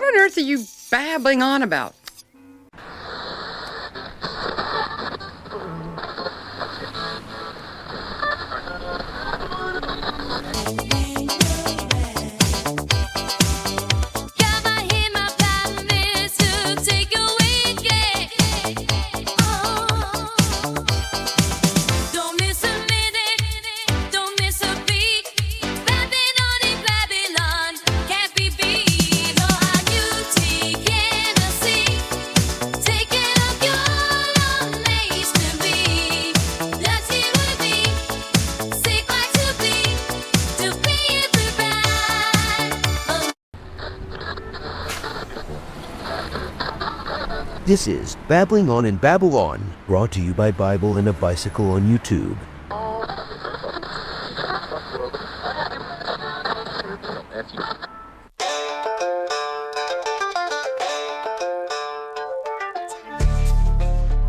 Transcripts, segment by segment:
What on earth are you babbling on about? This is Babbling On and Babble On, brought to you by Bible and a Bicycle on YouTube.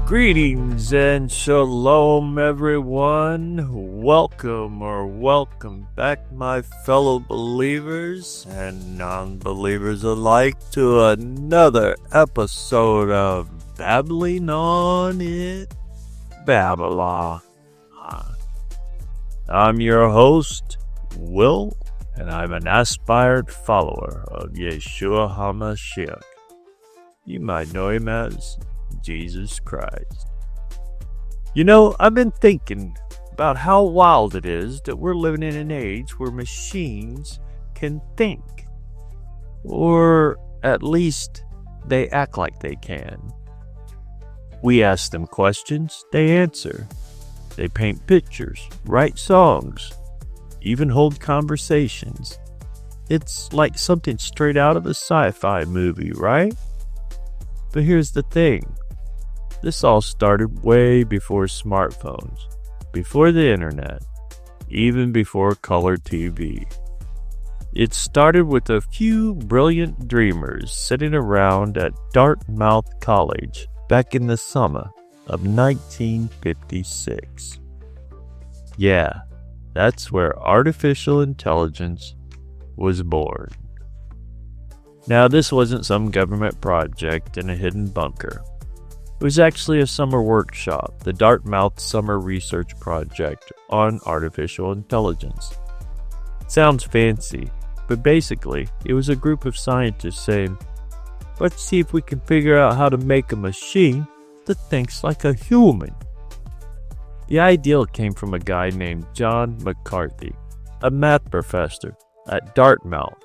Greetings and shalom, everyone. Welcome back, my fellow believers and non-believers alike, to another episode of Babbling On It Babylon. I'm your host, Will, and I'm an aspired follower of Yeshua HaMashiach. You might know him as Jesus Christ. You know, I've been thinking about how wild it is that we're living in an age where machines can think. Or at least they act like they can. We ask them questions, they answer. They paint pictures, write songs, even hold conversations. It's like something straight out of a sci-fi movie, right? But here's the thing. This all started way before smartphones, before the internet, even before color TV. It started with a few brilliant dreamers sitting around at Dartmouth College back in the summer of 1956. Yeah, that's where artificial intelligence was born. Now, this wasn't some government project in a hidden bunker. It was actually a summer workshop, the Dartmouth Summer Research Project on Artificial Intelligence. It sounds fancy, but basically, it was a group of scientists saying, let's see if we can figure out how to make a machine that thinks like a human. The idea came from a guy named John McCarthy, a math professor at Dartmouth.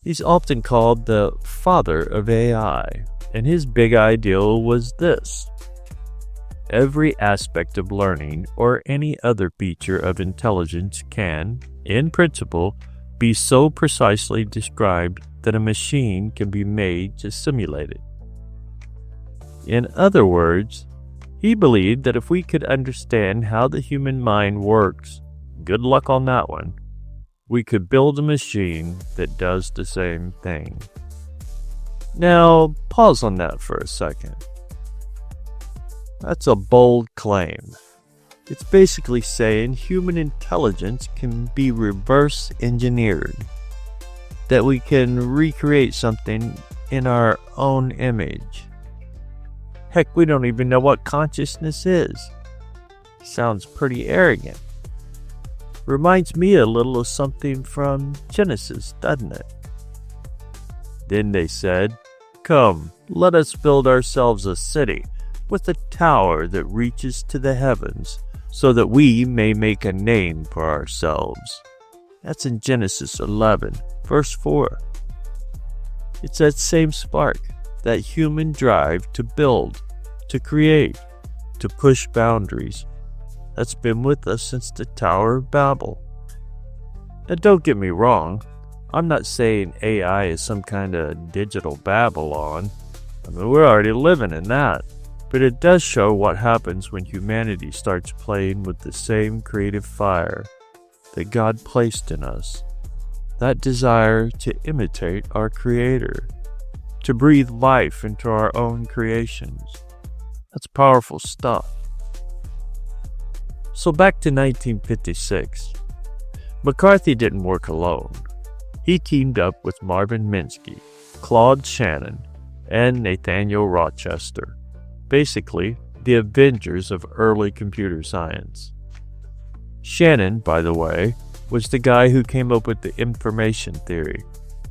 He's often called the father of AI. And his big ideal was this. Every aspect of learning or any other feature of intelligence can, in principle, be so precisely described that a machine can be made to simulate it. In other words, he believed that if we could understand how the human mind works, good luck on that one, we could build a machine that does the same thing. Now, pause on that for a second. That's a bold claim. It's basically saying human intelligence can be reverse engineered, that we can recreate something in our own image. Heck, we don't even know what consciousness is. Sounds pretty arrogant. Reminds me a little of something from Genesis, doesn't it? Then they said, come, let us build ourselves a city with a tower that reaches to the heavens, so that we may make a name for ourselves. That's in Genesis 11, verse 4. It's that same spark, that human drive to build, to create, to push boundaries, that's been with us since the Tower of Babel. Now, don't get me wrong. I'm not saying AI is some kind of digital Babylon. I mean, we're already living in that. But it does show what happens when humanity starts playing with the same creative fire that God placed in us. That desire to imitate our Creator, to breathe life into our own creations. That's powerful stuff. So back to 1956. McCarthy didn't work alone. He teamed up with Marvin Minsky, Claude Shannon and Nathaniel Rochester, basically the Avengers of early computer science. Shannon, by the way, was the guy who came up with the information theory,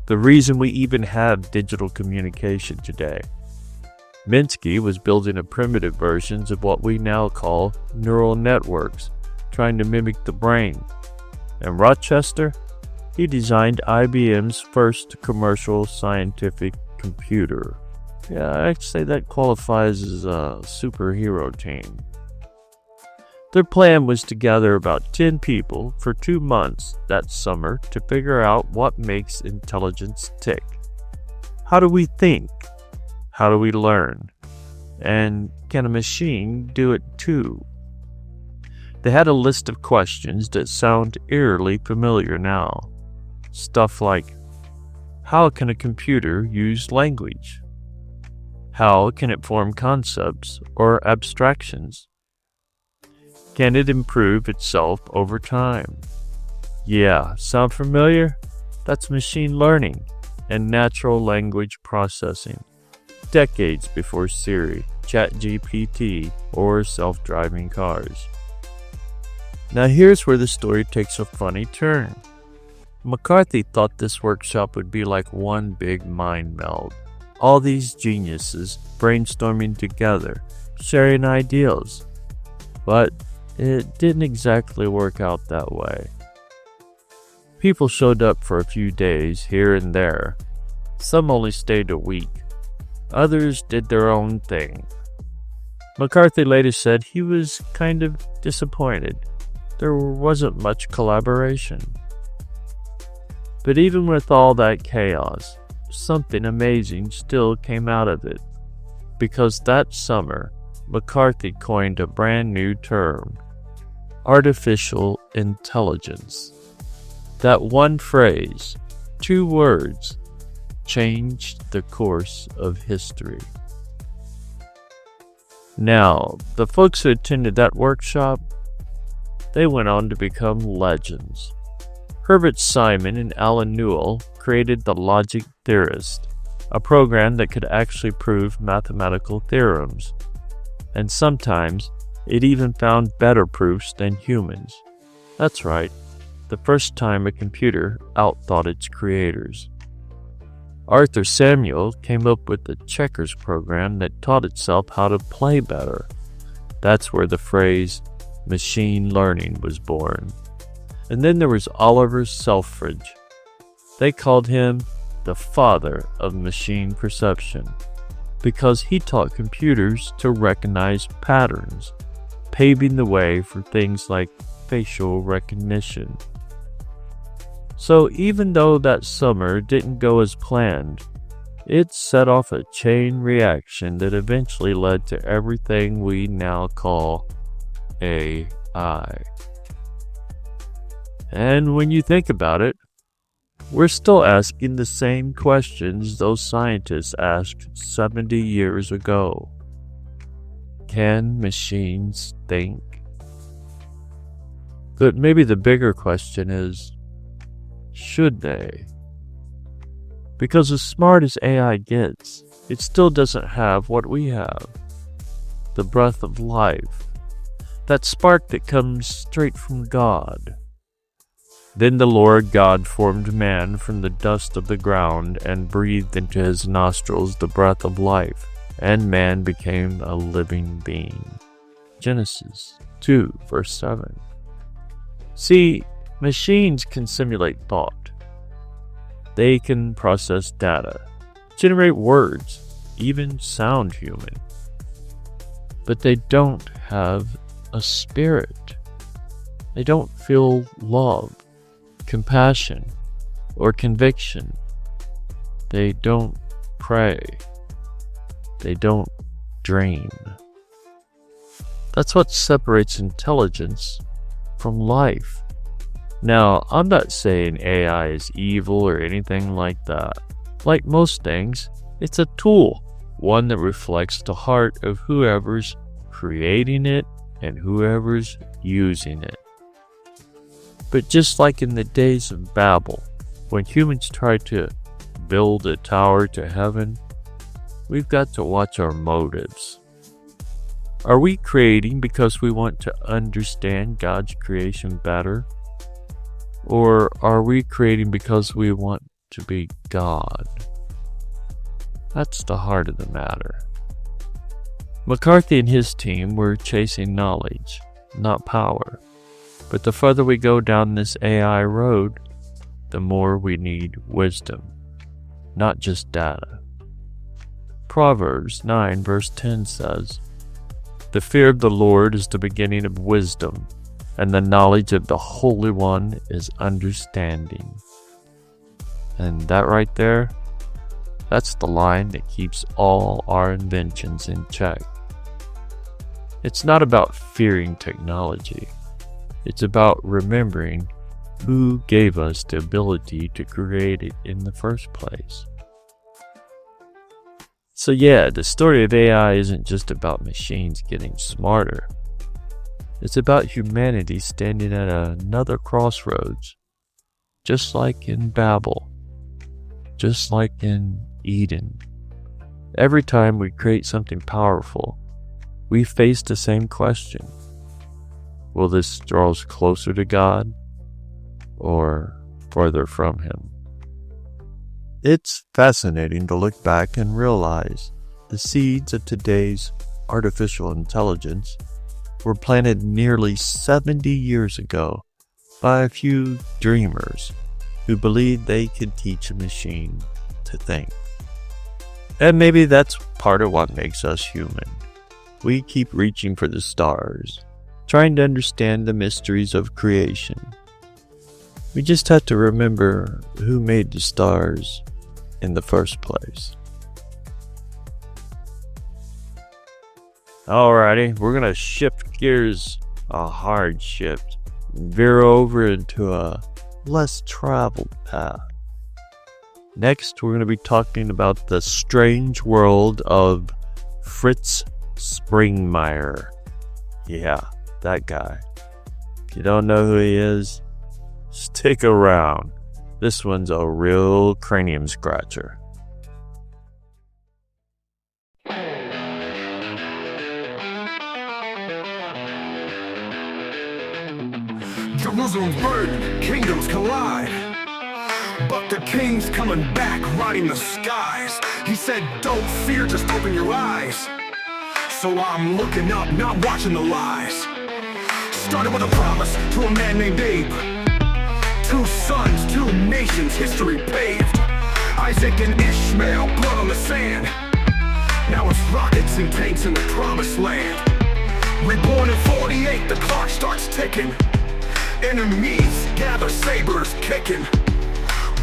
the reason we even have digital communication today. Minsky was building a primitive versions of what we now call neural networks, trying to mimic the brain. And Rochester, he designed IBM's first commercial scientific computer. Yeah, I'd say that qualifies as a superhero team. Their plan was to gather about 10 people for 2 months that summer to figure out what makes intelligence tick. How do we think? How do we learn? And can a machine do it too? They had a list of questions that sound eerily familiar now. Stuff like, how can a computer use language? How can it form concepts or abstractions? Can it improve itself over time? Yeah, sound familiar? That's machine learning and natural language processing, decades before Siri, ChatGPT, or self-driving cars. Now here's where the story takes a funny turn. McCarthy thought this workshop would be like one big mind meld. All these geniuses brainstorming together, sharing ideas. But it didn't exactly work out that way. People showed up for a few days here and there. Some only stayed a week. Others did their own thing. McCarthy later said he was kind of disappointed. There wasn't much collaboration. But even with all that chaos, something amazing still came out of it. Because that summer, McCarthy coined a brand new term, artificial intelligence. That one phrase, 2 words, changed the course of history. Now, the folks who attended that workshop, they went on to become legends. Herbert Simon and Alan Newell created the Logic Theorist, a program that could actually prove mathematical theorems. And sometimes, it even found better proofs than humans. That's right, the first time a computer outthought its creators. Arthur Samuel came up with the checkers program that taught itself how to play better. That's where the phrase machine learning was born. And then there was Oliver Selfridge. They called him the father of machine perception because he taught computers to recognize patterns, paving the way for things like facial recognition. So even though that summer didn't go as planned, it set off a chain reaction that eventually led to everything we now call AI. And when you think about it, we're still asking the same questions those scientists asked 70 years ago. Can machines think? But maybe the bigger question is, should they? Because as smart as AI gets, it still doesn't have what we have. The breath of life. That spark that comes straight from God. Then the Lord God formed man from the dust of the ground and breathed into his nostrils the breath of life, and man became a living being. Genesis 2, verse 7. See, machines can simulate thought. They can process data, generate words, even sound human. But they don't have a spirit. They don't feel love, compassion, or conviction. They don't pray. They don't dream. That's what separates intelligence from life. Now, I'm not saying AI is evil or anything like that. Like most things, it's a tool, one that reflects the heart of whoever's creating it and whoever's using it. But just like in the days of Babel, when humans tried to build a tower to heaven, we've got to watch our motives. Are we creating because we want to understand God's creation better? Or are we creating because we want to be God? That's the heart of the matter. McCarthy and his team were chasing knowledge, not power. But the further we go down this AI road, the more we need wisdom, not just data. Proverbs 9 verse 10 says, "The fear of the Lord is the beginning of wisdom, and the knowledge of the Holy One is understanding." And that right there, that's the line that keeps all our inventions in check. It's not about fearing technology. It's about remembering who gave us the ability to create it in the first place. So yeah, the story of AI isn't just about machines getting smarter. It's about humanity standing at another crossroads, just like in Babel, just like in Eden. Every time we create something powerful, we face the same question. Will this draw us closer to God or further from Him? It's fascinating to look back and realize the seeds of today's artificial intelligence were planted nearly 70 years ago by a few dreamers who believed they could teach a machine to think. And maybe that's part of what makes us human. We keep reaching for the stars, trying to understand the mysteries of creation. We just have to remember who made the stars in the first place. Alrighty, we're gonna shift gears, a hard shift, and veer over into a less traveled path. Next, we're gonna be talking about the strange world of Fritz Springmeier. Yeah, that guy. If you don't know who he is, stick around. This one's a real cranium scratcher. Jerusalem's burdened, kingdoms collide. But the king's coming back, riding the skies. He said, don't fear, just open your eyes. So I'm looking up, not watching the lies. Started with a promise to a man named Abe. 2 sons, 2 nations, history paved. Isaac and Ishmael, blood on the sand. Now it's rockets and tanks in the promised land. Reborn in 48, the clock starts ticking. Enemies gather, sabers kicking.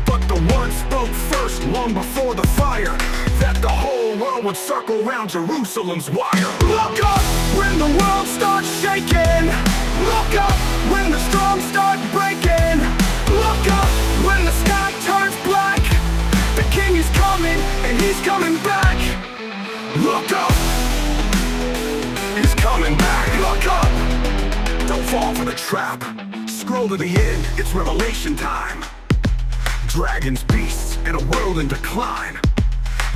But the one spoke first, long before the fire, that the whole world would circle round Jerusalem's wire. Look up when the world starts shaking. Look up when the storms start breaking. Look up when the sky turns black. The king is coming and he's coming back. Look up, he's coming back. Look up, don't fall for the trap. Scroll to the end, it's revelation time. Dragons, beasts, and a world in decline.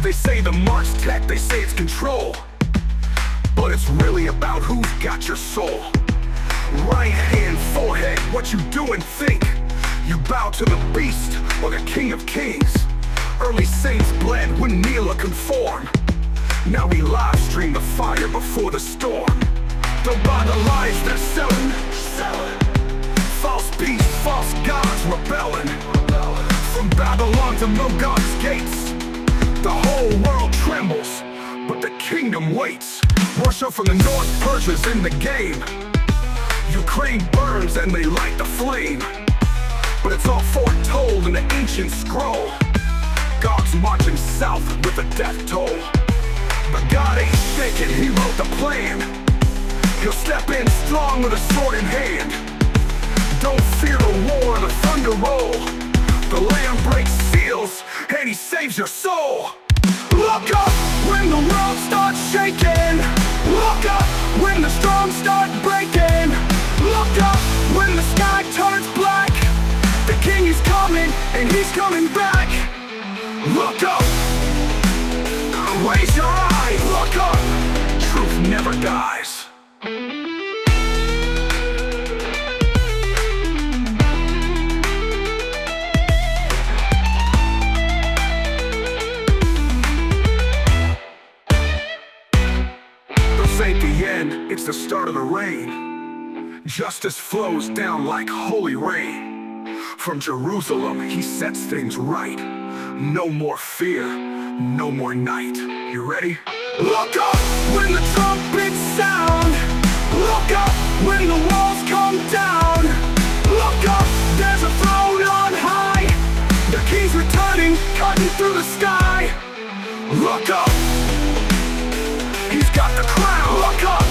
They say the mark's tech, they say it's control. But it's really about who's got your soul. Right hand, forehead, what you do and think. You bow to the beast or the king of kings. Early saints bled when kneel or conform. Now we live stream the fire before the storm. Don't buy the lies they're selling. False peace, false gods rebelling. From Babylon to God's gates, the whole world trembles, but the kingdom waits. Russia from the north, Persia's in the game. Ukraine burns and they light the flame. But it's all foretold in the ancient scroll. God's marching south with a death toll. But God ain't shaking, he wrote the plan. He'll step in strong with a sword in hand. Don't fear the war, the thunder roll. The Lamb breaks seals, and he saves your soul. Look up when the world starts shaking. Look up when the storms start breaking. Look up when the sky turns black. The king is coming, and he's coming back. Look start of the rain. Justice flows down like holy rain. From Jerusalem, he sets things right. No more fear, no more night. You ready? Look up when the trumpets sound. Look up when the walls come down. Look up, there's a throne on high. The king's returning, cutting through the sky. Look up, he's got the crown. Look up,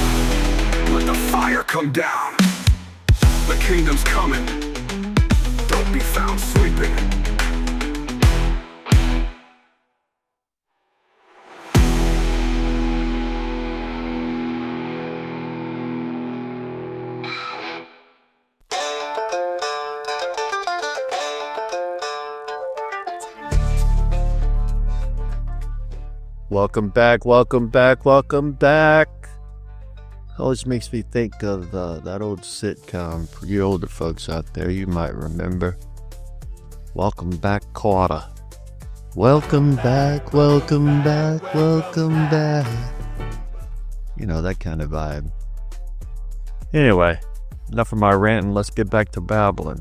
let the fire come down. The kingdom's coming, don't be found sleeping. Welcome back, welcome back, welcome back. Always makes me think of that old sitcom for you older folks out there. You might remember. Welcome back, Koala. Welcome back, welcome back, welcome back. You know, that kind of vibe. Anyway, enough of my rant and let's get back to babbling.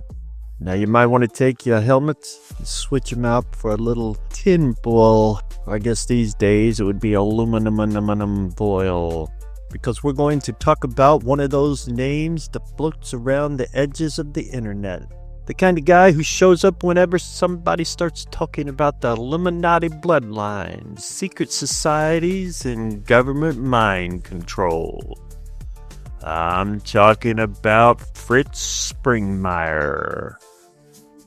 Now you might want to take your helmets and switch them out for a little tin foil. I guess these days it would be aluminum foil. Because we're going to talk about one of those names that floats around the edges of the internet. The kind of guy who shows up whenever somebody starts talking about the Illuminati bloodlines, secret societies, and government mind control. I'm talking about Fritz Springmeier.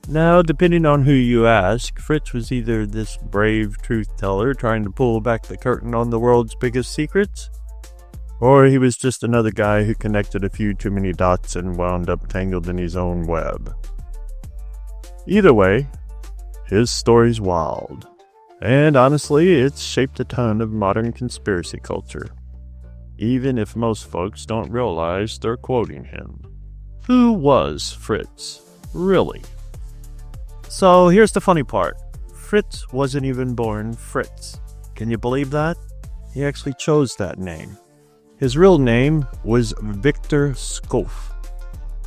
Now, depending on who you ask, Fritz was either this brave truth-teller trying to pull back the curtain on the world's biggest secrets, or he was just another guy who connected a few too many dots and wound up tangled in his own web. Either way, his story's wild. And honestly, it's shaped a ton of modern conspiracy culture. Even if most folks don't realize they're quoting him. Who was Fritz, really? So here's the funny part. Fritz wasn't even born Fritz. Can you believe that? He actually chose that name. His real name was Victor Skoff.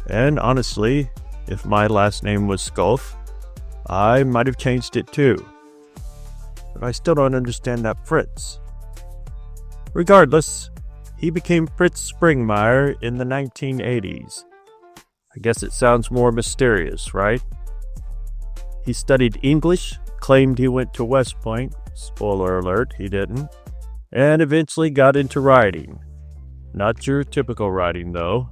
And honestly, if my last name was Skoff, I might have changed it too. But I still don't understand that Fritz. Regardless, he became Fritz Springmeier in the 1980s. I guess it sounds more mysterious, right? He studied English, claimed he went to West Point, spoiler alert, he didn't, and eventually got into writing. Not your typical writing, though.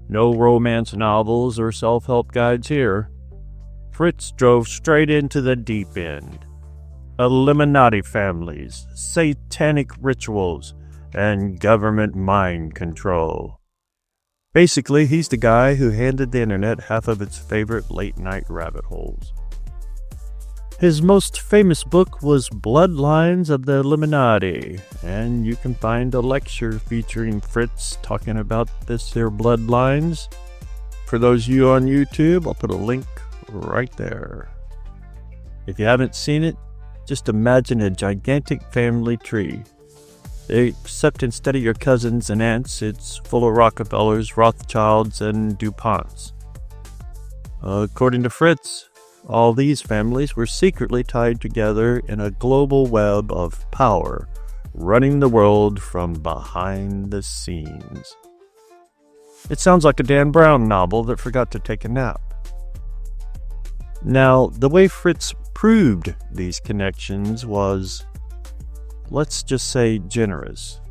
No romance novels or self-help guides here. Fritz drove straight into the deep end. Illuminati families, satanic rituals, and government mind control. Basically, he's the guy who handed the internet half of its favorite late-night rabbit holes. His most famous book was Bloodlines of the Illuminati, and you can find a lecture featuring Fritz talking about this here bloodlines. For those of you on YouTube, I'll put a link right there. If you haven't seen it, just imagine a gigantic family tree. Except instead of your cousins and aunts, it's full of Rockefellers, Rothschilds, and DuPonts. According to Fritz, all these families were secretly tied together in a global web of power, running the world from behind the scenes. It sounds like a Dan Brown novel that forgot to take a nap. Now, the way Fritz proved these connections was, let's just say, generous.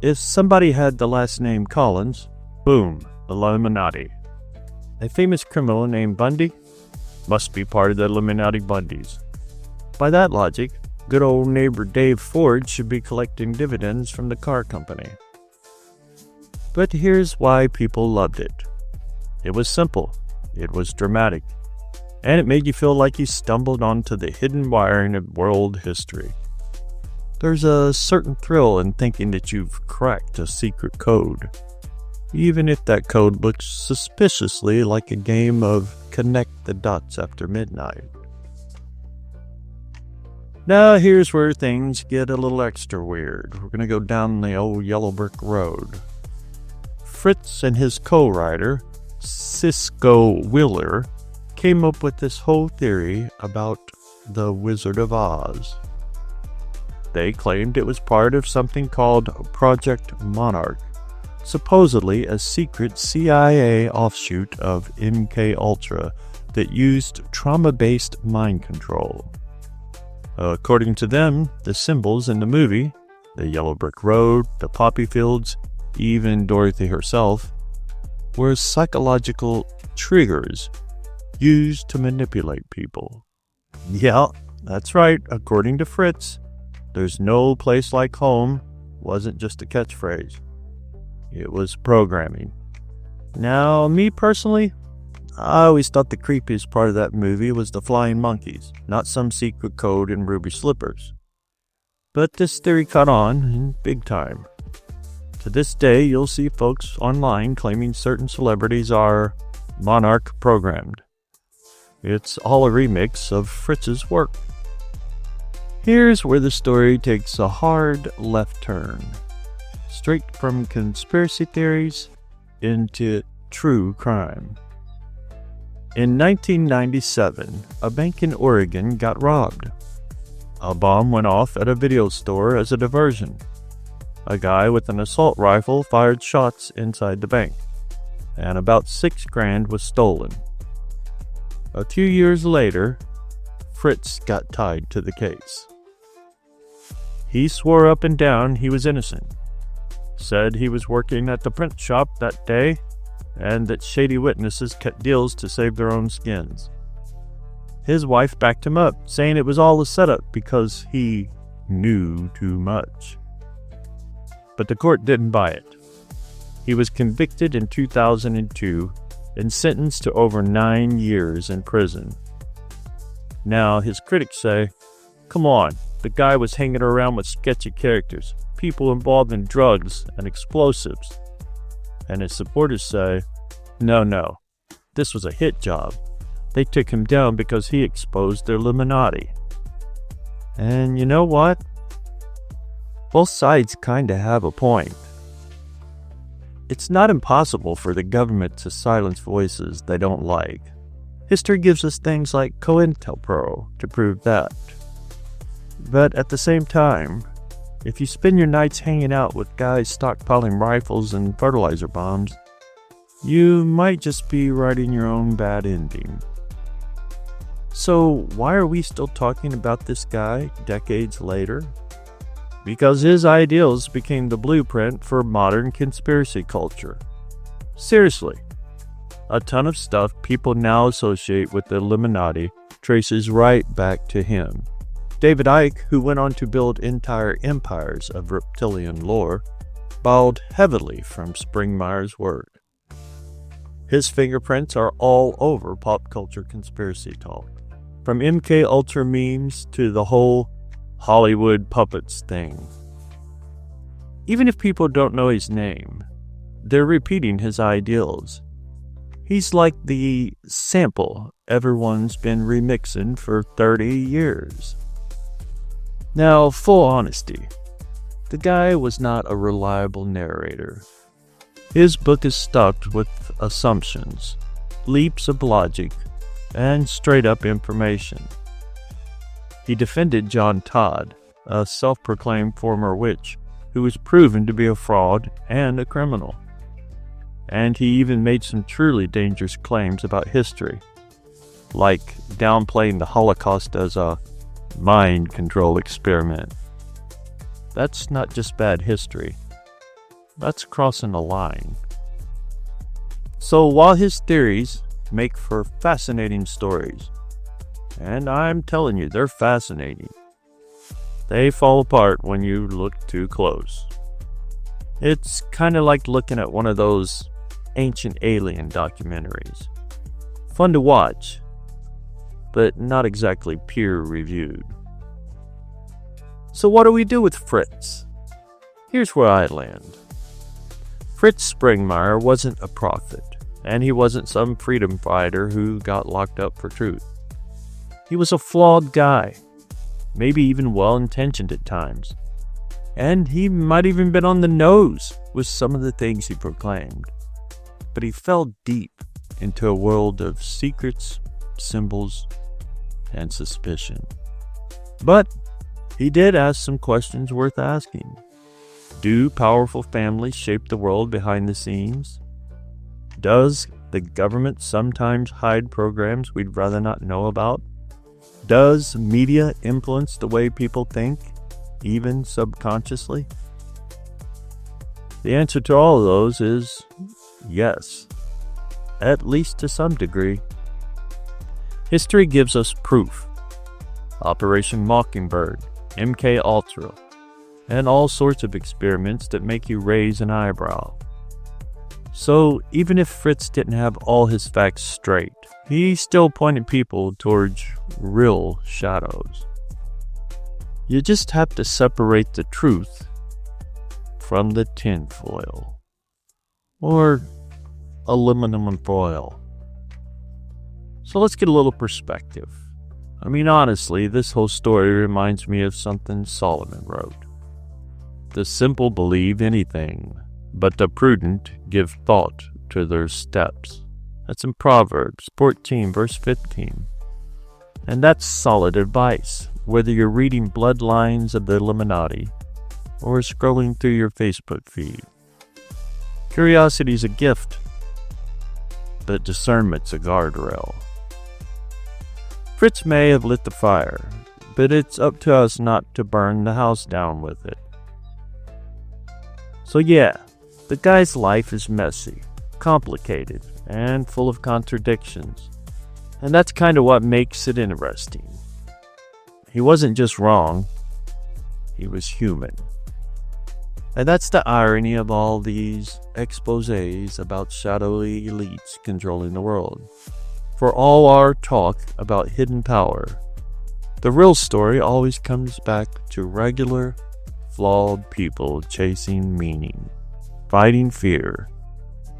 If somebody had the last name Collins, boom, Illuminati. A famous criminal named Bundy must be part of the Illuminati Bundys. By that logic, good old neighbor Dave Ford should be collecting dividends from the car company. But here's why people loved it. It was simple, it was dramatic, and it made you feel like you stumbled onto the hidden wiring of world history. There's a certain thrill in thinking that you've cracked a secret code, even if that code looks suspiciously like a game of connect the dots after midnight. Now here's where things get a little extra weird. We're going to go down the old yellow brick road. Fritz and his co-writer, Cisco Wheeler, came up with this whole theory about the Wizard of Oz. They claimed it was part of something called Project Monarch, supposedly a secret CIA offshoot of MK that used trauma-based mind control. According to them, the symbols in the movie, the yellow brick road, the poppy fields, even Dorothy herself, were psychological triggers used to manipulate people. Yeah, that's right, according to Fritz, there's no place like home wasn't just a catchphrase. It was programming. Now, me personally, I always thought the creepiest part of that movie was the flying monkeys, not some secret code in ruby slippers. But this theory caught on in big time. To this day, you'll see folks online claiming certain celebrities are Monarch programmed. It's all a remix of Fritz's work. Here's where the story takes a hard left turn, straight from conspiracy theories into true crime. In 1997, a bank in Oregon got robbed. A bomb went off at a video store as a diversion. A guy with an assault rifle fired shots inside the bank, and about $6,000 was stolen. A few years later, Fritz got tied to the case. He swore up and down he was innocent, said he was working at the print shop that day, and that shady witnesses cut deals to save their own skins. His wife backed him up, saying it was all a setup because he knew too much. But the court didn't buy it. He was convicted in 2002 and sentenced to over 9 years in prison. Now, his critics say, come on, the guy was hanging around with sketchy characters, people involved in drugs and explosives. And his supporters say, no, this was a hit job. They took him down because he exposed their Illuminati. And you know what? Both sides kinda have a point. It's not impossible for the government to silence voices they don't like. History gives us things like COINTELPRO to prove that. But at the same time, if you spend your nights hanging out with guys stockpiling rifles and fertilizer bombs, you might just be writing your own bad ending. So why are we still talking about this guy decades later? Because his ideals became the blueprint for modern conspiracy culture. Seriously, a ton of stuff people now associate with the Illuminati traces right back to him. David Icke, who went on to build entire empires of reptilian lore, borrowed heavily from Springmeier's work. His fingerprints are all over pop culture conspiracy talk, from MK Ultra memes to the whole Hollywood puppets thing. Even if people don't know his name, they're repeating his ideals. He's like the sample everyone's been remixing for 30 years. Now, full honesty, the guy was not a reliable narrator. His book is stuffed with assumptions, leaps of logic, and straight-up information. He defended John Todd, a self-proclaimed former witch who was proven to be a fraud and a criminal. And he even made some truly dangerous claims about history, like downplaying the Holocaust as a mind control experiment. That's not just bad history. That's crossing the line. So while his theories make for fascinating stories, and I'm telling you, they're fascinating, they fall apart when you look too close. It's kind of like looking at one of those ancient alien documentaries. Fun to watch, but not exactly peer-reviewed. So what do we do with Fritz? Here's where I land. Fritz Springmeier wasn't a prophet, and he wasn't some freedom fighter who got locked up for truth. He was a flawed guy, maybe even well-intentioned at times. And he might even been on the nose with some of the things he proclaimed. But he fell deep into a world of secrets, symbols, and suspicion. But he did ask some questions worth asking. Do powerful families shape the world behind the scenes? Does the government sometimes hide programs we'd rather not know about? Does media influence the way people think, even subconsciously? The answer to all of those is yes, at least to some degree. History gives us proof. Operation Mockingbird, MK Ultra, and all sorts of experiments that make you raise an eyebrow. So even if Fritz didn't have all his facts straight, he still pointed people towards real shadows. You just have to separate the truth from the tinfoil, or aluminum foil. So let's get a little perspective. I mean, honestly, this whole story reminds me of something Solomon wrote. The simple believe anything, but the prudent give thought to their steps. That's in Proverbs 14, verse 15. And that's solid advice, whether you're reading Bloodlines of the Illuminati or scrolling through your Facebook feed. Curiosity's a gift, but discernment's a guardrail. Fritz may have lit the fire, but it's up to us not to burn the house down with it. So yeah, the guy's life is messy, complicated, and full of contradictions. And that's kind of what makes it interesting. He wasn't just wrong, he was human. And that's the irony of all these exposés about shadowy elites controlling the world. For all our talk about hidden power, the real story always comes back to regular, flawed people chasing meaning, fighting fear,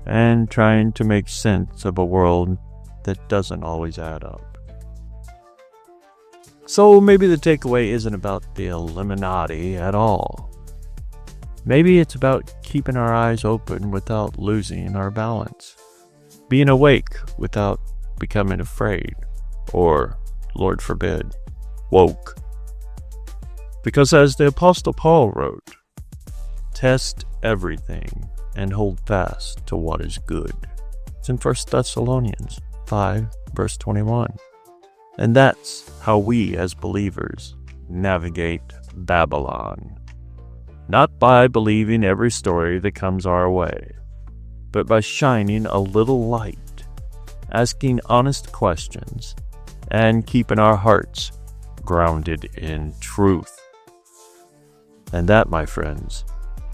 and trying to make sense of a world that doesn't always add up. So maybe the takeaway isn't about the Illuminati at all. Maybe it's about keeping our eyes open without losing our balance, being awake without becoming afraid, or, Lord forbid, woke. Because as the Apostle Paul wrote, test everything and hold fast to what is good. It's in 1 Thessalonians 5, verse 21. And that's how we as believers navigate Babylon. Not by believing every story that comes our way, but by shining a little light, asking honest questions, and keeping our hearts grounded in truth. And that, my friends,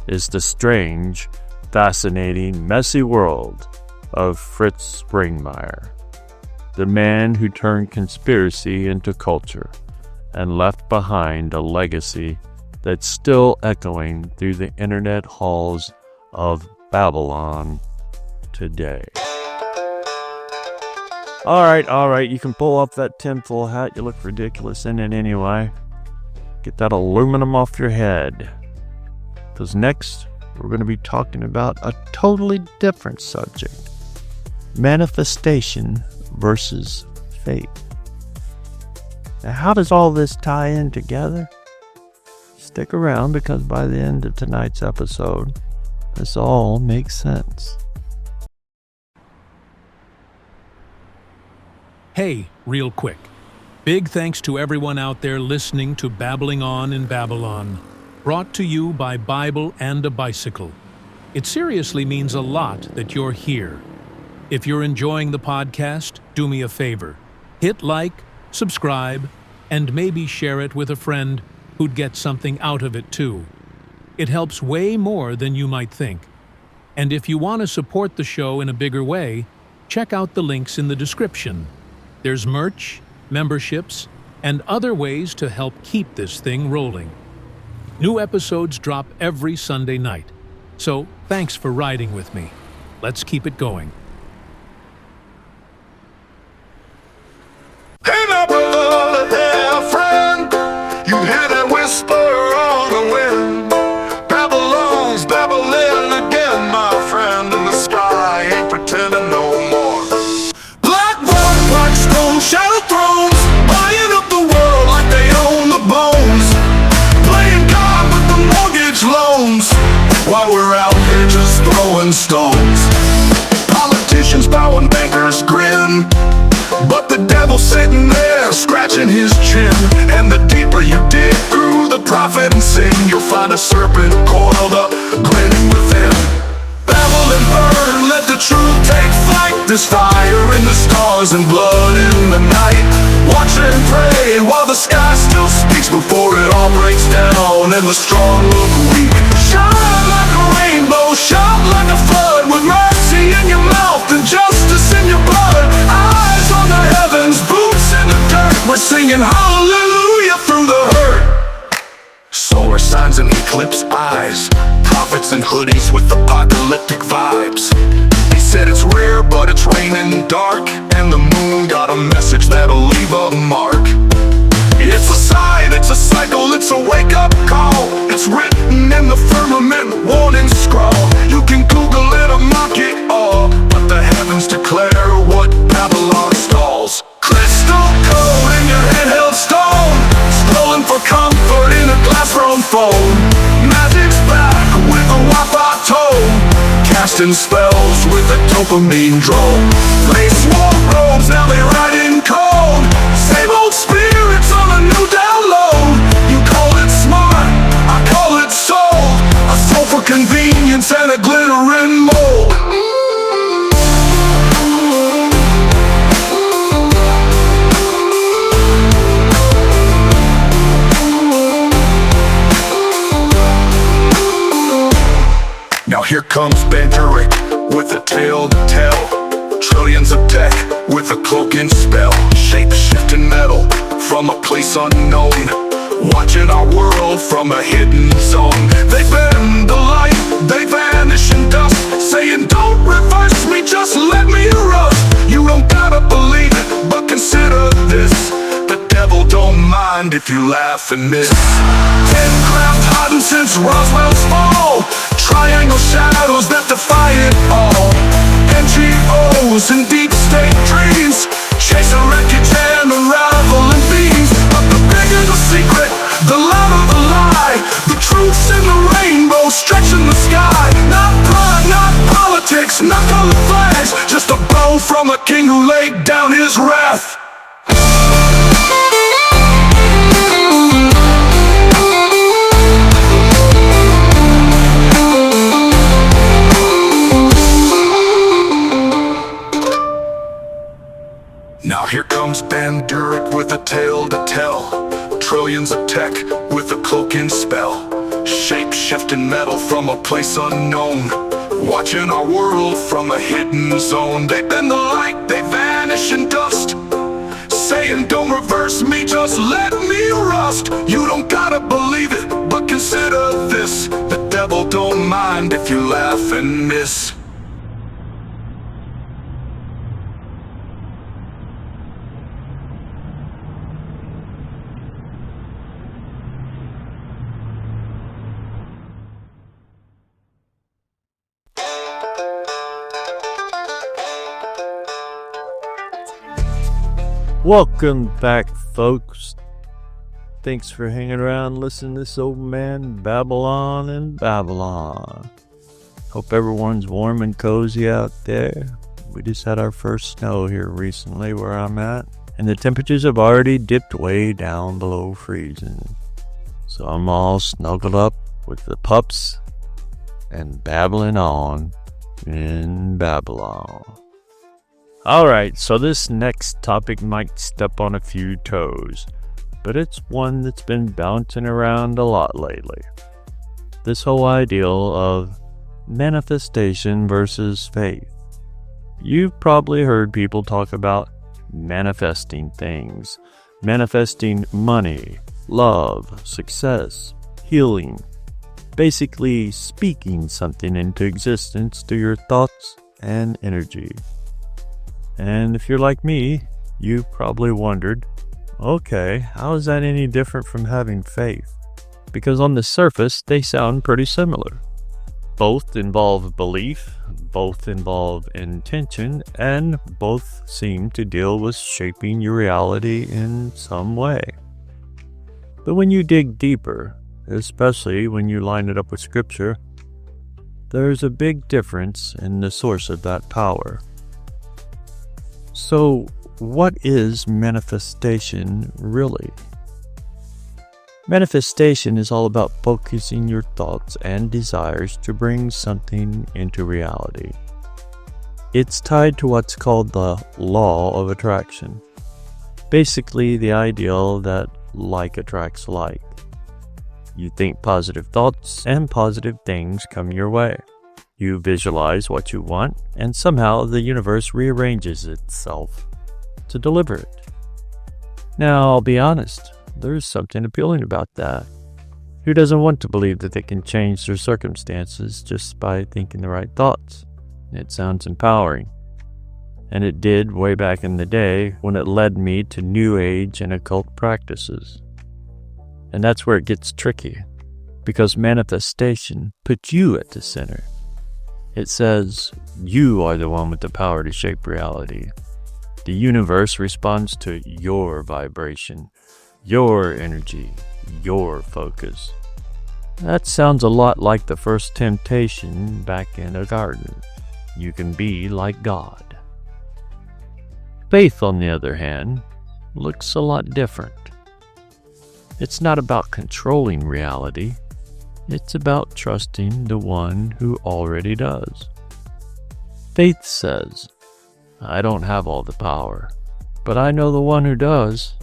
is the strange, fascinating, messy world of Fritz Springmeier, the man who turned conspiracy into culture and left behind a legacy that's still echoing through the internet halls of Babylon today. All right, you can pull off that tinfoil hat. You look ridiculous in it anyway. Get that aluminum off your head. Because next, we're going to be talking about a totally different subject. Manifestation versus faith. Now, how does all this tie in together? Stick around, because by the end of tonight's episode, this all makes sense. Hey, real quick. Big thanks to everyone out there listening to Babbling On in Babylon, brought to you by Bible and a Bicycle. It seriously means a lot that you're here. If you're enjoying the podcast, do me a favor. Hit like, subscribe, and maybe share it with a friend who'd get something out of it too. It helps way more than you might think. And if you want to support the show in a bigger way, check out the links in the description. There's merch, memberships, and other ways to help keep this thing rolling. New episodes drop every Sunday night, so thanks for riding with me. Let's keep it going. Hey now, brother, hey, friend, you hear that whisper on the wind. sitting there, scratching his chin. And the deeper you dig through the prophet and sin, you'll find a serpent coiled up, grinning within. Babble and burn, let the truth take flight. There's fire in the stars and blood in the night. Watch and pray while the sky still speaks, before it all breaks down and the strong look weak. Shine like a rainbow, shout like a flood, with mercy in your mouth and justice in your blood. Eyes on the heavens, boots in the dirt, we're singing hallelujah through the hurt. Solar signs and eclipse eyes, prophets in hoodies with apocalyptic vibes. He said it's rare, but it's raining dark, and the moon got a message that'll leave a mark. It's a sign, it's a cycle, it's a wake-up call. It's written in the firmament, warning scrawl. You can Google it or mock it all, but the heavens declare what Babylon stalls. Crystal code in your handheld stone, stolen for comfort in a glass-grown phone. Magic's back with a Wi-Fi tone, casting spells with a dopamine drone. They swore robes, now they ride in code. Same old spirits on a new download. You call it smart, I call it soul. A soul for convenience and a glittering mold. Now here comes Banduric with a tale to tell. Trillions of tech with a cloaking spell. Shape-shifting metal from a place unknown, watching our world from a hidden zone. They bend the light, they vanish in dust, saying don't reverse me, just let me rust. You don't gotta believe it, but consider this: the devil don't mind if you laugh and miss. 10-craft hiding since Roswell's fall, triangle shadows that defy it all. NGOs and deep state dreams, chasing wreckage and unraveling beams. But the bigger the secret, the louder the lie. The truth's in the rainbow, stretching the sky. Not pride, not politics, not colored flags, just a blow from a king who laid down his wrath. Now here comes Banduric with a tale to tell. Trillions of tech with a cloaking spell. Shape-shifting metal from a place unknown, watching our world from a hidden zone. They bend the light, they vanish in dust, saying don't reverse me, just let me rust. You don't gotta believe it, but consider this: the devil don't mind if you laugh and miss. Welcome back, folks. Thanks for hanging around, listening to this old man babble on and Babylon. Hope everyone's warm and cozy out there. We just had our first snow here recently where I'm at, and the temperatures have already dipped way down below freezing. So I'm all snuggled up with the pups and babbling on in Babylon. Alright, so this next topic might step on a few toes, but it's one that's been bouncing around a lot lately. This whole ideal of manifestation versus faith. You've probably heard people talk about manifesting things, manifesting money, love, success, healing, basically speaking something into existence through your thoughts and energy. And if you're like me, you probably wondered, okay, how is that any different from having faith? Because on the surface, they sound pretty similar. Both involve belief, both involve intention, and both seem to deal with shaping your reality in some way. But when you dig deeper, especially when you line it up with Scripture, there's a big difference in the source of that power. So, what is manifestation really? Manifestation is all about focusing your thoughts and desires to bring something into reality. It's tied to what's called the law of attraction. Basically, the ideal that like attracts like. You think positive thoughts and positive things come your way. You visualize what you want, and somehow the universe rearranges itself to deliver it. Now, I'll be honest, there's something appealing about that. Who doesn't want to believe that they can change their circumstances just by thinking the right thoughts? It sounds empowering. And it did way back in the day when it led me to New Age and occult practices. And that's where it gets tricky, because manifestation puts you at the center. It says you are the one with the power to shape reality. The universe responds to your vibration, your energy, your focus. That sounds a lot like the first temptation back in a garden. You can be like God. Faith, on the other hand, looks a lot different. It's not about controlling reality. It's about trusting the one who already does. Faith says, I don't have all the power, but I know the one who does,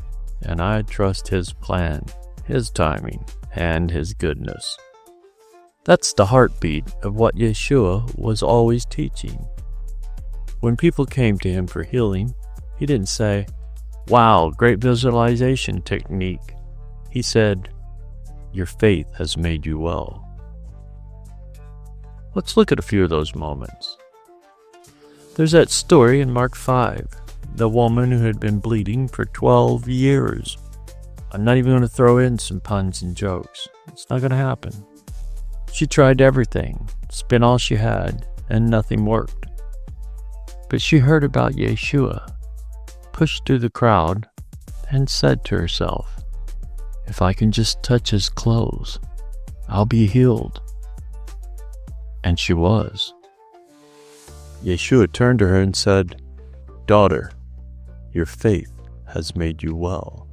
and I trust his plan, his timing, and his goodness. That's the heartbeat of what Yeshua was always teaching. When people came to him for healing, he didn't say, wow, great visualization technique. He said, your faith has made you well. Let's look at a few of those moments. There's that story in Mark 5, the woman who had been bleeding for 12 years. I'm not even going to throw in some puns and jokes. It's not going to happen. She tried everything, spent all she had, and nothing worked. But she heard about Yeshua, pushed through the crowd, and said to herself, if I can just touch his clothes, I'll be healed. And she was. Yeshua turned to her and said, daughter, your faith has made you well.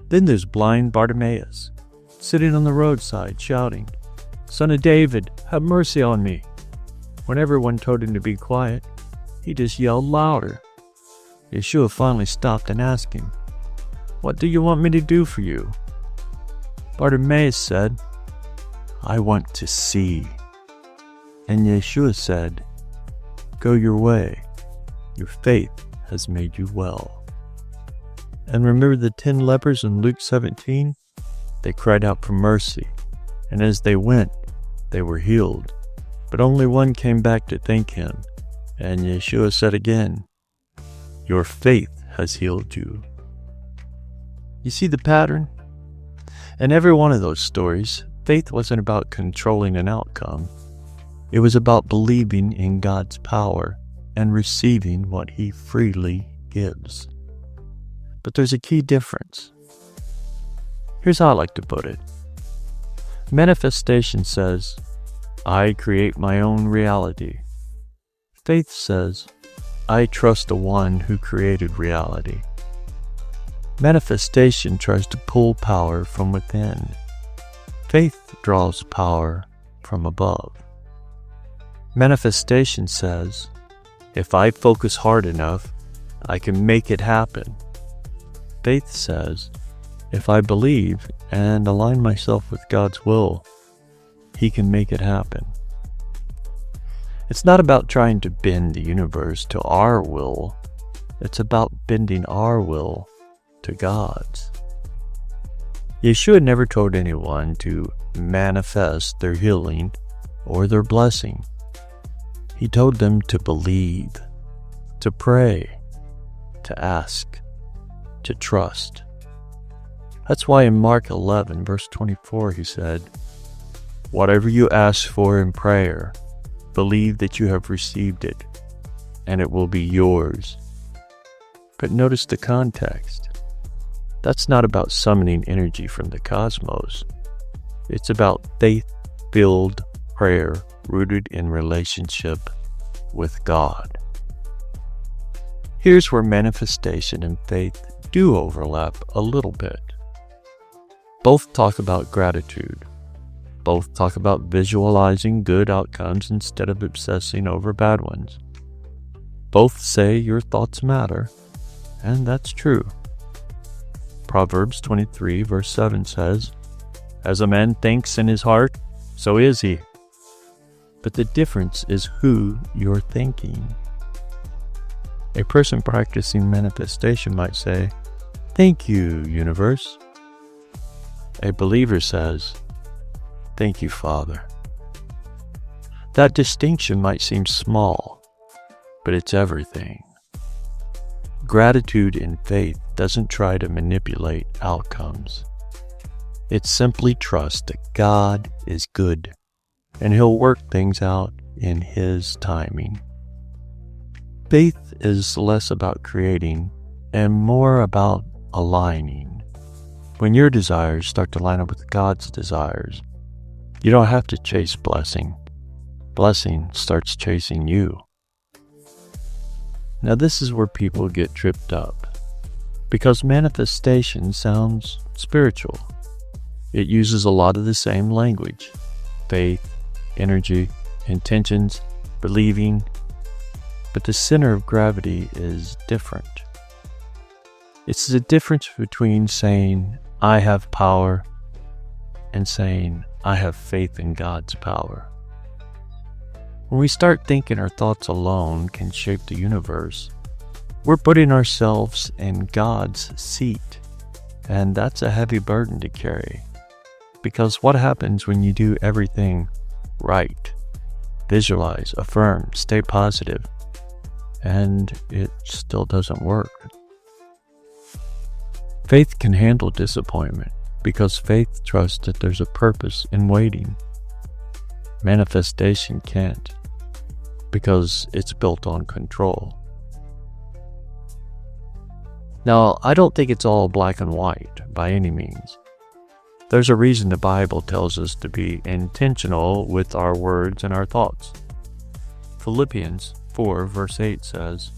Then there's blind Bartimaeus, sitting on the roadside shouting, Son of David, have mercy on me. When everyone told him to be quiet, he just yelled louder. Yeshua finally stopped and asked him, what do you want me to do for you? Bartimaeus said, I want to see. And Yeshua said, go your way. Your faith has made you well. And remember the 10 lepers in Luke 17? They cried out for mercy, and as they went, they were healed. But only one came back to thank him. And Yeshua said again, your faith has healed you. You see the pattern? In every one of those stories, faith wasn't about controlling an outcome. It was about believing in God's power and receiving what he freely gives. But there's a key difference. Here's how I like to put it. Manifestation says, I create my own reality. Faith says, I trust the one who created reality. Manifestation tries to pull power from within. Faith draws power from above. Manifestation says, if I focus hard enough, I can make it happen. Faith says, if I believe and align myself with God's will, he can make it happen. It's not about trying to bend the universe to our will. It's about bending our will to God's. Yeshua never told anyone to manifest their healing or their blessing. He told them to believe, to pray, to ask, to trust. That's why in Mark 11, verse 24, he said, whatever you ask for in prayer, believe that you have received it, and it will be yours. But notice the context. That's not about summoning energy from the cosmos. It's about faith-filled prayer rooted in relationship with God. Here's where manifestation and faith do overlap a little bit. Both talk about gratitude. Both talk about visualizing good outcomes instead of obsessing over bad ones. Both say your thoughts matter, and that's true. Proverbs 23 verse 7 says, "As a man thinks in his heart, so is he." But the difference is who you're thinking. A person practicing manifestation might say, "Thank you, universe." A believer says, "Thank you, Father." That distinction might seem small, but it's everything. Gratitude in faith doesn't try to manipulate outcomes. It simply trusts that God is good, and He'll work things out in His timing. Faith is less about creating and more about aligning. When your desires start to line up with God's desires, you don't have to chase blessing. Blessing starts chasing you. Now this is where people get tripped up, because manifestation sounds spiritual. It uses a lot of the same language: faith, energy, intentions, believing, but the center of gravity is different. It's the difference between saying, "I have power," and saying, "I have faith in God's power." When we start thinking our thoughts alone can shape the universe, we're putting ourselves in God's seat, and that's a heavy burden to carry. Because what happens when you do everything right? Visualize, affirm, stay positive, and it still doesn't work. Faith can handle disappointment because faith trusts that there's a purpose in waiting. Manifestation can't, because it's built on control. Now, I don't think it's all black and white by any means. There's a reason the Bible tells us to be intentional with our words and our thoughts. Philippians 4 verse 8 says,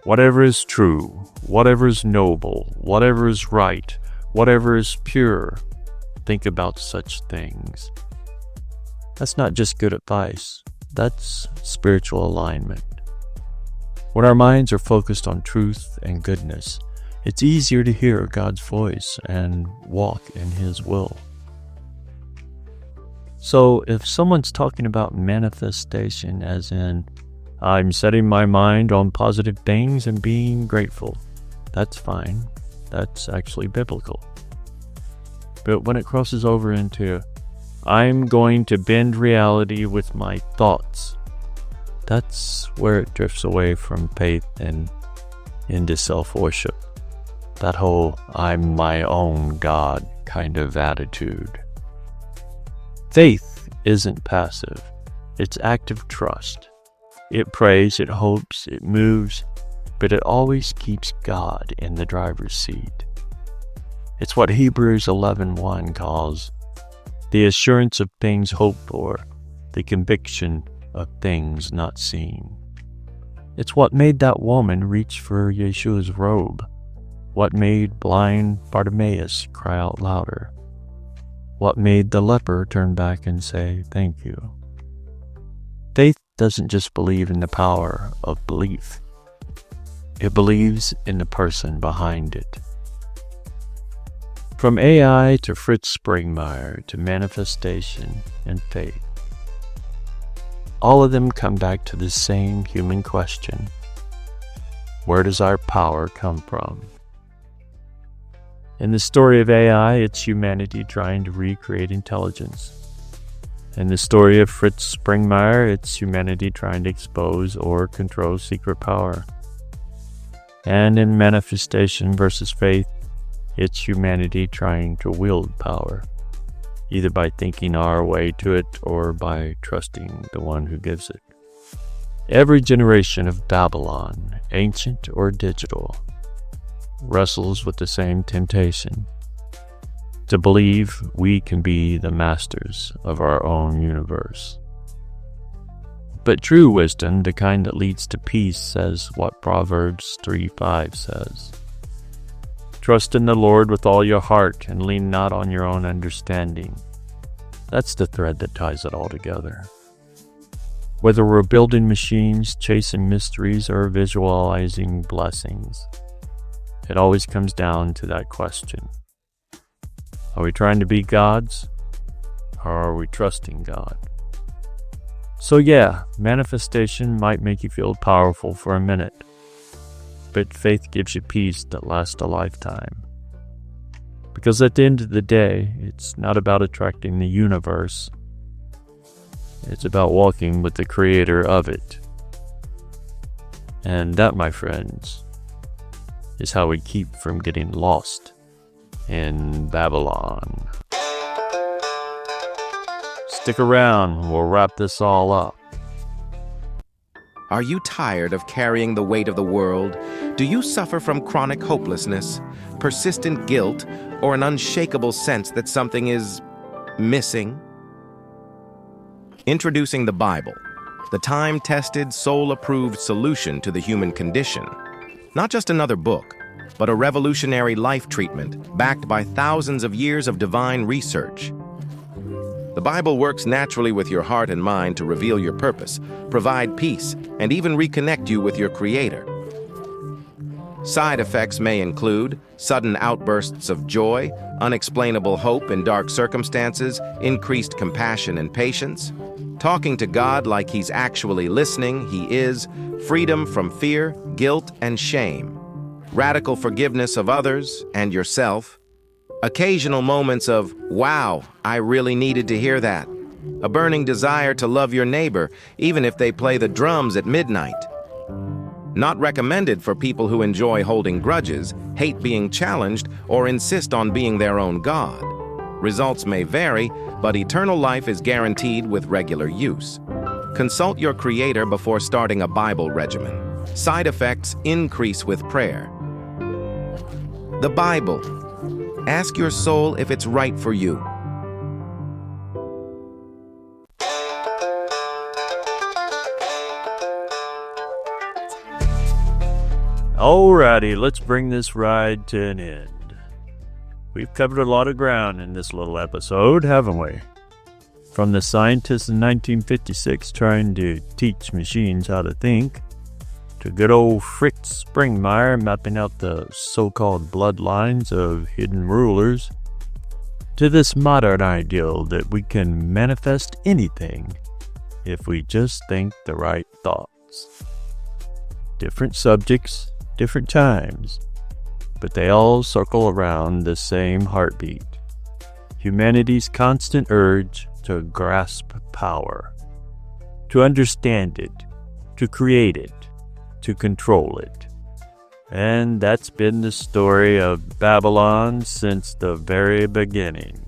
"Whatever is true, whatever is noble, whatever is right, whatever is pure, think about such things." That's not just good advice, that's spiritual alignment. When our minds are focused on truth and goodness, it's easier to hear God's voice and walk in His will. So if someone's talking about manifestation as in, "I'm setting my mind on positive things and being grateful," that's fine. That's actually biblical. But when it crosses over into, "I'm going to bend reality with my thoughts," that's where it drifts away from faith and into self-worship. That whole "I'm my own God" kind of attitude. Faith isn't passive. It's active trust. It prays, it hopes, it moves, but it always keeps God in the driver's seat. It's what Hebrews 11:1 calls the assurance of things hoped for, the conviction of things not seen. It's what made that woman reach for Yeshua's robe, what made blind Bartimaeus cry out louder, what made the leper turn back and say, "Thank you." Faith doesn't just believe in the power of belief. It believes in the person behind it. From AI to Fritz Springmeier to manifestation and faith, all of them come back to the same human question: where does our power come from? In the story of AI, it's humanity trying to recreate intelligence. In the story of Fritz Springmeier, it's humanity trying to expose or control secret power. And in manifestation versus faith, it's humanity trying to wield power, either by thinking our way to it or by trusting the one who gives it. Every generation of Babylon, ancient or digital, wrestles with the same temptation: to believe we can be the masters of our own universe. but true wisdom, the kind that leads to peace, says what Proverbs 3:5 says. Trust in the Lord with all your heart and lean not on your own understanding. That's the thread that ties it all together. Whether we're building machines, chasing mysteries, or visualizing blessings, it always comes down to that question. Are we trying to be gods, or are we trusting God? So yeah, manifestation might make you feel powerful for a minute, but faith gives you peace that lasts a lifetime. Because at the end of the day, it's not about attracting the universe. It's about walking with the creator of it. And that, my friends, is how we keep from getting lost in Babylon. Stick around, we'll wrap this all up. Are you tired of carrying the weight of the world? Do you suffer from chronic hopelessness, persistent guilt, or an unshakable sense that something is missing? Introducing the Bible, the time-tested, soul-approved solution to the human condition. Not just another book, but a revolutionary life treatment backed by thousands of years of divine research. The Bible works naturally with your heart and mind to reveal your purpose, provide peace, and even reconnect you with your Creator. Side effects may include sudden outbursts of joy, unexplainable hope in dark circumstances, increased compassion and patience, talking to God like He's actually listening, He is, freedom from fear, guilt, and shame, radical forgiveness of others and yourself, occasional moments of, wow, I really needed to hear that, a burning desire to love your neighbor, even if they play the drums at midnight. Not recommended for people who enjoy holding grudges, hate being challenged, or insist on being their own God. Results may vary, but eternal life is guaranteed with regular use. Consult your Creator before starting a Bible regimen. Side effects increase with prayer. The Bible. Ask your soul if it's right for you. Alrighty, let's bring this ride to an end. We've covered a lot of ground in this little episode, haven't we? From the scientists in 1956 trying to teach machines how to think, to good old Fritz Springmeier mapping out the so-called bloodlines of hidden rulers, to this modern ideal that we can manifest anything if we just think the right thoughts. Different subjects, different times, but they all circle around the same heartbeat. Humanity's constant urge to grasp power, to understand it, to create it, to control it. And that's been the story of Babylon since the very beginning.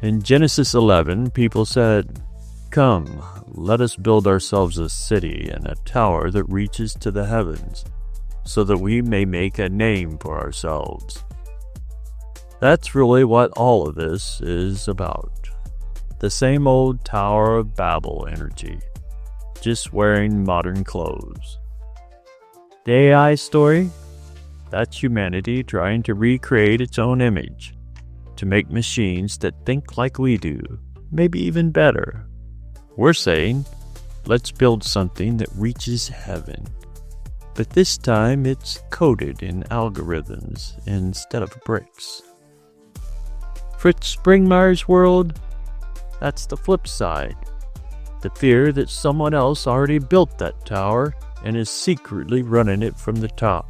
In Genesis 11, people said, "Come, let us build ourselves a city and a tower that reaches to the heavens, so that we may make a name for ourselves." That's really what all of this is about. The same old Tower of Babel energy, just wearing modern clothes. The AI story? That's humanity trying to recreate its own image, to make machines that think like we do, maybe even better. We're saying, let's build something that reaches heaven. But this time it's coded in algorithms instead of bricks. Fritz Springmeier's world? That's the flip side. The fear that someone else already built that tower and is secretly running it from the top.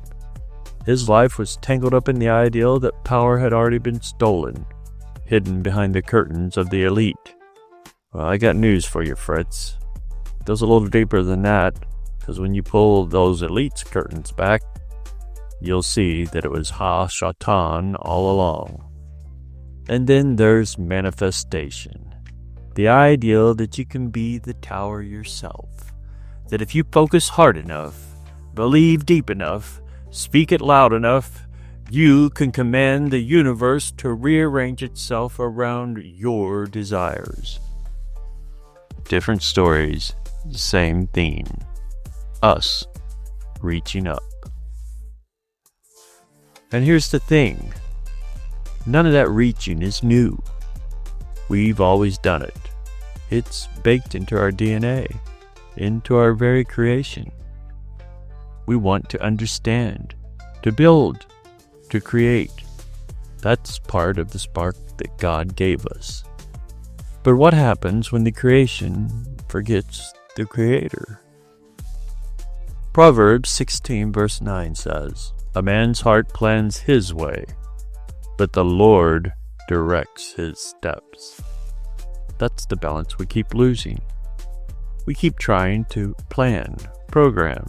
His life was tangled up in the ideal that power had already been stolen, hidden behind the curtains of the elite. Well, I got news for you, Fritz. It goes a little deeper than that. Because when you pull those elite's curtains back, you'll see that it was Ha-Shatan all along. And then there's manifestation. The ideal that you can be the tower yourself. That if you focus hard enough, believe deep enough, speak it loud enough, you can command the universe to rearrange itself around your desires. Different stories, same theme. Us reaching up. And here's the thing. None of that reaching is new. We've always done it. It's baked into our DNA, into our very creation. We want to understand, to build, to create. That's part of the spark that God gave us. But what happens when the creation forgets the Creator? Proverbs 16 verse 9 says, "A man's heart plans his way, but the Lord directs his steps." That's the balance we keep losing. We keep trying to plan, program,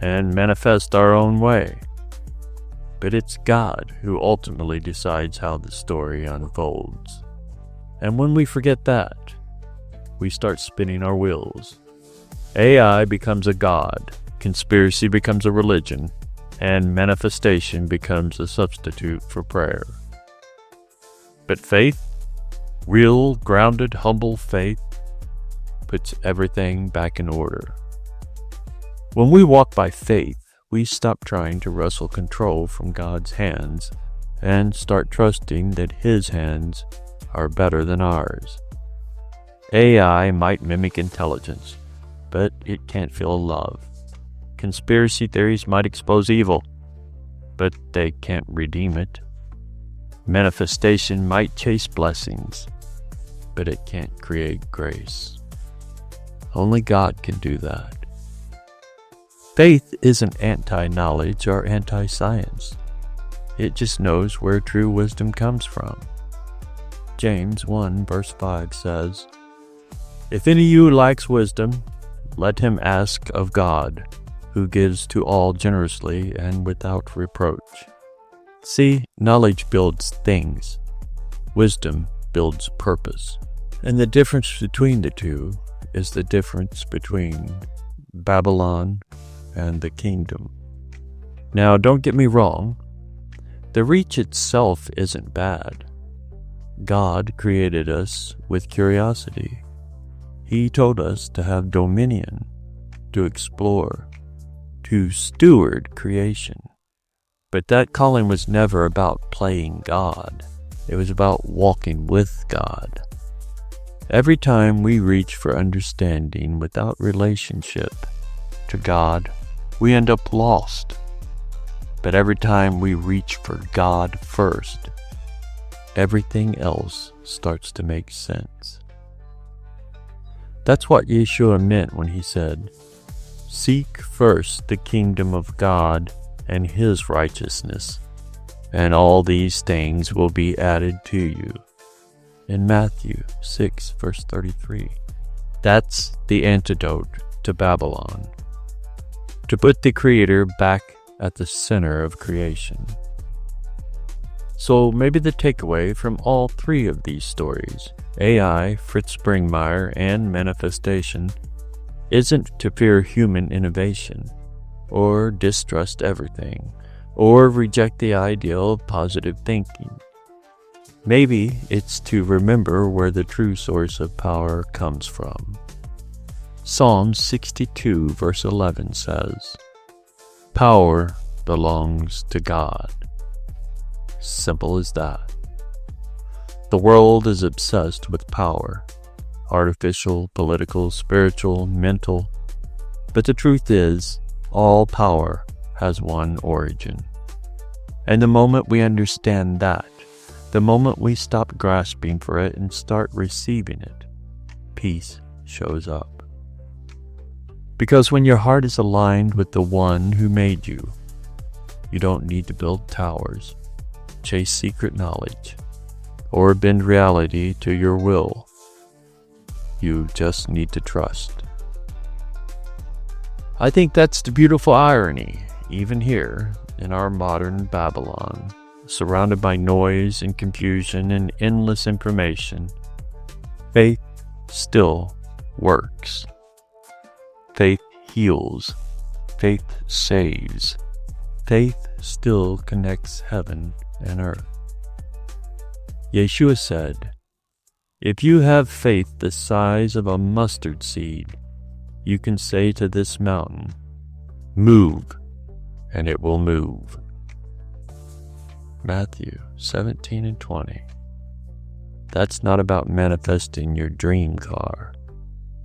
and manifest our own way. But it's God who ultimately decides how the story unfolds. And when we forget that, we start spinning our wheels. AI becomes a god, conspiracy becomes a religion, and manifestation becomes a substitute for prayer. But faith, real, grounded, humble faith, puts everything back in order. When we walk by faith, we stop trying to wrestle control from God's hands and start trusting that His hands are better than ours. AI might mimic intelligence, but it can't feel love. Conspiracy theories might expose evil, but they can't redeem it. Manifestation might chase blessings, but it can't create grace. Only God can do that. Faith isn't anti-knowledge or anti-science. It just knows where true wisdom comes from. James 1 verse 5 says, "If any of you lacks wisdom, let him ask of God, who gives to all generously and without reproach." See, knowledge builds things. Wisdom builds purpose. And the difference between the two is the difference between Babylon and the kingdom. Now, don't get me wrong. The reach itself isn't bad. God created us with curiosity. He told us to have dominion, to explore, to steward creation. But that calling was never about playing God. It was about walking with God. Every time we reach for understanding without relationship to God, we end up lost. But every time we reach for God first, everything else starts to make sense. That's what Yeshua meant when he said, "Seek first the kingdom of God and His righteousness, and all these things will be added to you." In Matthew 6 verse 33. That's the antidote to Babylon. To put the Creator back at the center of creation. So maybe the takeaway from all three of these stories, AI, Fritz Springmeier, and manifestation, isn't to fear human innovation, or distrust everything, or reject the ideal of positive thinking. Maybe it's to remember where the true source of power comes from. Psalm 62 verse 11 says, "Power belongs to God." Simple as that. The world is obsessed with power, artificial, political, spiritual, mental. But the truth is, all power has one origin. And the moment we understand that, the moment we stop grasping for it and start receiving it, peace shows up. Because when your heart is aligned with the one who made you, you don't need to build towers, chase secret knowledge, or bend reality to your will. You just need to trust. I think that's the beautiful irony, even here in our modern Babylon, surrounded by noise and confusion and endless information. Faith still works. Faith heals. Faith saves. Faith still connects heaven and earth. Yeshua said, "If you have faith the size of a mustard seed, you can say to this mountain, "Move," and it will move. Matthew 17:20. That's not about manifesting your dream car.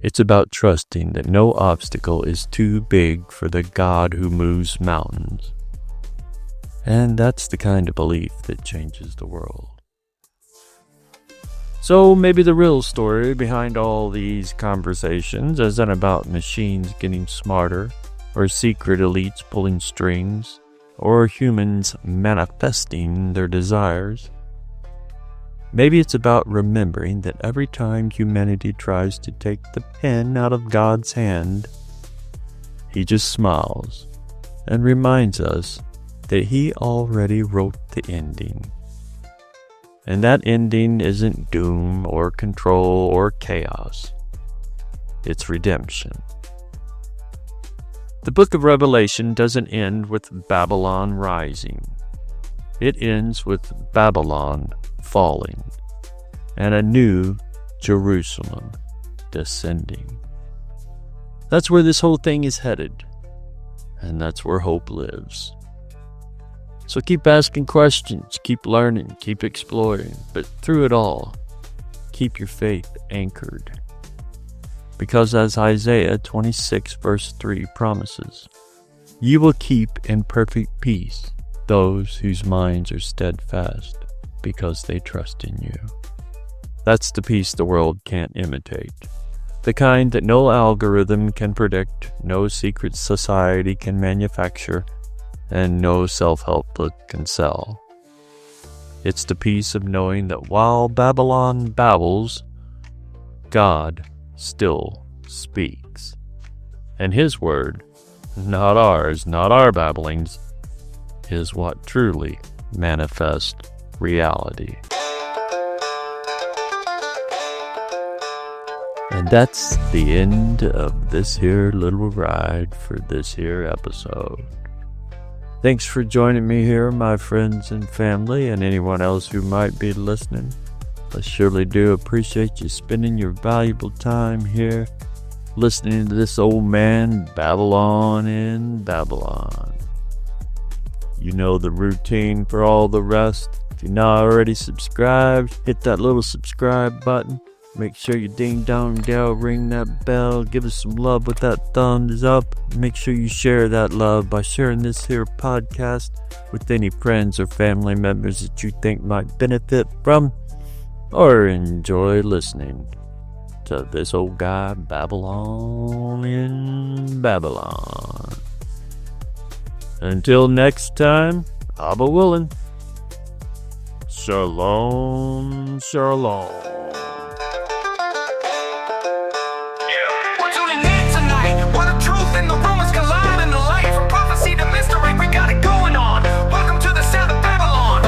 It's about trusting that no obstacle is too big for the God who moves mountains. And that's the kind of belief that changes the world. So maybe the real story behind all these conversations isn't about machines getting smarter, or secret elites pulling strings, or humans manifesting their desires. Maybe it's about remembering that every time humanity tries to take the pen out of God's hand, He just smiles and reminds us that He already wrote the ending. And that ending isn't doom or control or chaos. It's redemption. The book of Revelation doesn't end with Babylon rising. It ends with Babylon falling and a new Jerusalem descending. That's where this whole thing is headed, and that's where hope lives. So keep asking questions, keep learning, keep exploring, but through it all, keep your faith anchored. Because as Isaiah 26 verse 3 promises, you will keep in perfect peace those whose minds are steadfast because they trust in you. That's the peace the world can't imitate. The kind that no algorithm can predict, no secret society can manufacture, and no self-help book can sell. It's the peace of knowing that while Babylon babbles, God still speaks. And His word, not ours, not our babblings, is what truly manifests reality. And that's the end of this here little ride for this here episode. Thanks for joining me here, my friends and family, and anyone else who might be listening. I surely do appreciate you spending your valuable time here, listening to this old man babble on in Babylon. You know the routine for all the rest. If you're not already subscribed, hit that little subscribe button. Make sure you ding dong dell, ring that bell, give us some love with that thumbs up. Make sure you share that love by sharing this here podcast with any friends or family members that you think might benefit from or enjoy listening to this old guy babble on in Babylon. Until next time, Abba willing. Shalom, shalom. We're tuning in tonight. What the truth and the rumors collide in the light. From prophecy to mystery, we got it going on. Welcome to the sound of Babylon.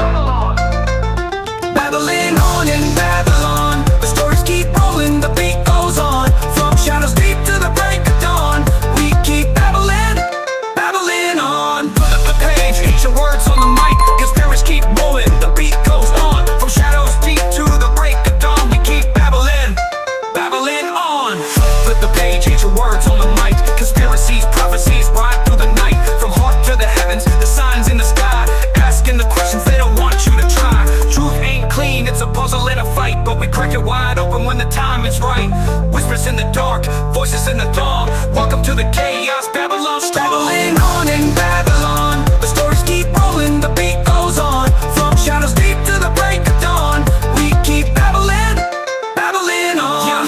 Babbling on in Babylon. The stories keep rolling, the beat goes on. From shadows deep to the break of dawn, we keep babbling, babbling on. Flip the page, ancient words on the mic. Conspiracies keep rolling, the beat goes on. From shadows deep to the break of dawn, we keep babbling, babbling on. Flip the page, ancient words on the mic. Conspiracies, prophecies, ride through the night. From heart to the heavens, the signs in the sky. Asking the questions they don't want you to try. Truth ain't clean, it's a puzzle and a fight. But we crack it wide open when the time is right. Whispers in the dark, voices in the dawn. Welcome to the chaos.